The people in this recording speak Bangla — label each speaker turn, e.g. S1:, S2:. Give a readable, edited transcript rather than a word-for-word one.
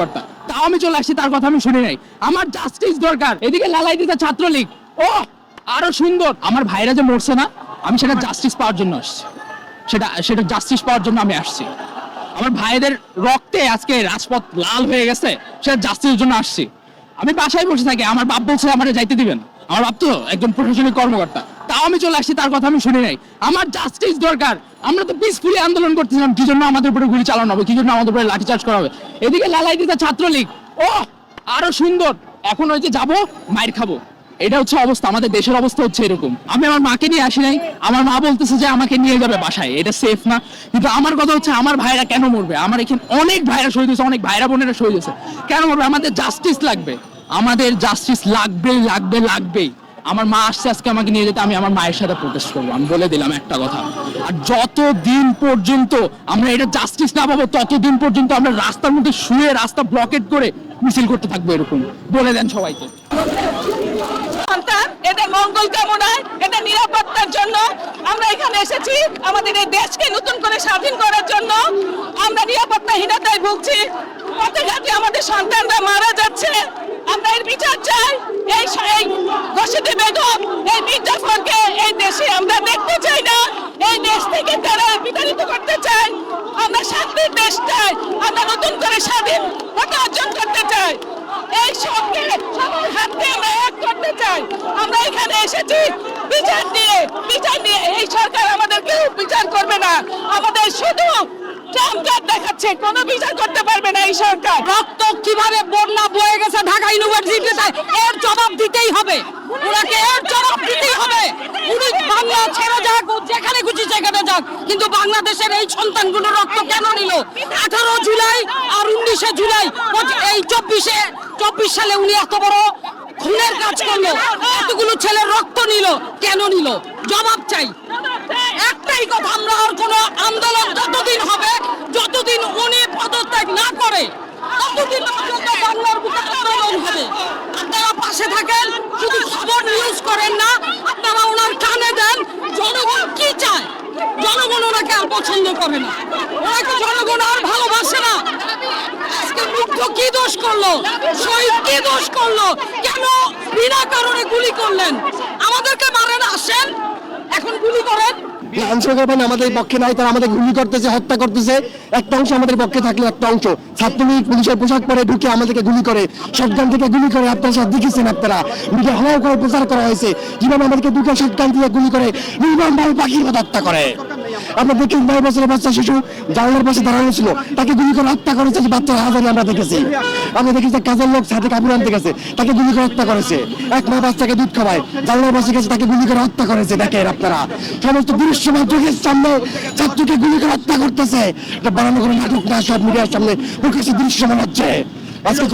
S1: কর্মকর্তা, তাও আমি চলে আসছি, তার কথা আমি শুনি নাই। আমার জাস্টিস দরকার। এদিকে লালাই দিতে ছাত্রলীগ, ও আরো সুন্দর। আমার ভাইরা যে মরছে না, আমি সেটা জাস্টিস পাওয়ার জন্য আসছি, সেটা জাস্টিস পাওয়ার জন্য আমি আসছি। আমার ভাইদের রক্তে আজকে রাজপথ লাল হয়ে গেছে, সেটা জাস্টিসের জন্য আসছি। আমি বাসায় বসে থাকি, আমার বাপ বলছে আমার যাইতে দিবেন। আমার বাপ তো একজন প্রশাসনিক কর্মকর্তা, তাও আমি চলে আসছি, তার কথা আমি শুনি নাই। আমার জাস্টিস দরকার। আমরা তো পিসফুলি আন্দোলন করতেছিলাম, কি জন্য আমাদের উপরে গুলি চালানো হবে, কি জন্য আমাদের উপরে লাঠিচার্জ করা হবে। এদিকে লালাই দিতে ছাত্রলীগ, ও আরো সুন্দর। এখন ওই যে যাবো, মাইর খাবো, এটা হচ্ছে অবস্থা। আমাদের দেশের অবস্থা হচ্ছে এরকম। আমি আমার মাকে নিয়ে আসি নাই, আমার মা বলতেছে যে আমাকে নিয়ে যাবে বাসায়, এটা সেফ না। কিন্তু আমার কথা হচ্ছে, আমার ভাইরা কেন মরবে? আমার এখানে অনেক ভাইরা শহীদ হয়েছে, অনেক ভাইরা বোনেরা শহীদ হয়েছে, কেন মরবে? আমাদের জাস্টিস লাগবে, আমাদের জাস্টিস লাগবে, লাগবে, লাগবেই। আমার মা আসছে আজকে আমাকে নিয়ে যেতে, আমি আমার মায়ের সাথে প্রোটেস্ট করবো, আমি বলে দিলাম একটা কথা। আর যতদিন পর্যন্ত আমরা এটা জাস্টিস না পাবো, ততদিন পর্যন্ত আমরা রাস্তার মধ্যে শুয়ে, রাস্তা ব্লকেট করে মিছিল করতে থাকবো, এরকম বলে দেন সবাইকে।
S2: এদের মঙ্গল কামনায়, এদের নিরাপত্তার জন্য আমরা এখানে এসেছি। আমাদের এই দেশকে নতুন করে স্বাধীন করার জন্য। আমরা নিরাপত্তাহীনতায় ভুগছি, পথে ঘাটে আমাদের সন্তানরা মারা যাচ্ছে। আমরা এর বিচার চাই। এই ঘোষিতা বেগম, এই মির্জাফরকে এই দেশে আমরা দেখতে চাই না। এই দেশ থেকে তারা বিতাড়িত করতে চাই। আমরা শান্তির দেশ চাই, আমরা নতুন করে স্বাধীনতা অর্জন করতে চাই। এই সবকে সবার হাতে আমরা এক করতে চাই। আমরা এখানে এসেছি বিচার নিয়ে। এই সরকার আমাদেরকে বিচার করবে না, আমাদের শুধু ট্রাম্প দেখাচ্ছে, কোনো বিচার করতে পারবে না এই সরকার।
S3: রক্ত কিভাবে বন্যা বয়ে গেছে ঢাকা ইউনিভার্সিটিতে, এর জবাব দিতেই হবে, ওনাকে এর জবাব দিতেই হবে। উনি বাংলা ছেড়ে যাক, যেখানে খুশি সেখানে যাক, কিন্তু বাংলাদেশের এই সন্তানগুলো রক্ত কেন নিল? 18 জুলাই আর 19 জুলাই, এই 24 সালে উনি এত বড় খুনের কাজ করলো, এতগুলো ছেলের রক্ত নিল, কেন নিল? জবাব চাই। একটাই কথা, আমরা আর কোনো আন্দোলন ততদিন হবে যতদিন উনি পদত্যাগ না করে, ততদিন পর্যন্ত বাংলার বুকে আন্দোলন হবে। আপনারা পাশে থাকেন, শুধু খবর নিউজ করেন না, আপনারা ওনার কানে দেন। জনগণ কি চায়? জনগণ ওনাকে আর পছন্দ করে না, ওনাকে জনগণ আর ভালোবাসে না। আজকে মুগ্ধ কি দোষ করলো? শহীদ কি দোষ করলো? কেন বিনা কারণে গুলি করলেন? আমাদেরকে মারেন, আসেন এখন গুলি করেন।
S4: আইনশৃঙ্খলা আমাদের পক্ষে নাই, তারা আমাদের গুলি করতেছে, হত্যা করতেছে। একটা অংশ আমাদের পক্ষে থাকলে একটা অংশ ছাত্রলীগ পুলিশের পোশাক পরে ঢুকে আমাদেরকে গুলি করে, শটগান থেকে গুলি করে। আপনারা সব দেখেছেন, আপনারা মিডিয়া হলাও করে প্রচার করা হয়েছে কিভাবে আমাদেরকে দুটো শটগান দিয়ে গুলি করে নির্মমভাবে পাখির মতো হত্যা করে। আমরা দেখি 9 বছরের বাচ্চা শিশু জানলার পাশে দাঁড়ানো ছিল, তাকে গুলি করে হত্যা করেছে। বাচ্চার হাজারি আমরা দেখেছি। আমরা দেখেছি কাজের লোক সাথে কাপড় আনতে গেছে, তাকে গুলি করে হত্যা করেছে। এক মা বাচ্চাকে দুধ খাওয়ায়, জানলার পাশে গেছে, তাকে গুলি করে হত্যা করেছে। দেখেন আপনারা সমস্ত দৃশ্যমান চোখের সামনে ছাত্রকে গুলি করে হত্যা করতেছে। এটা বানানো করে নাটক না, সব মিডিয়ার সামনে প্রকাশ্যে দৃশ্যমান হচ্ছে আজকে।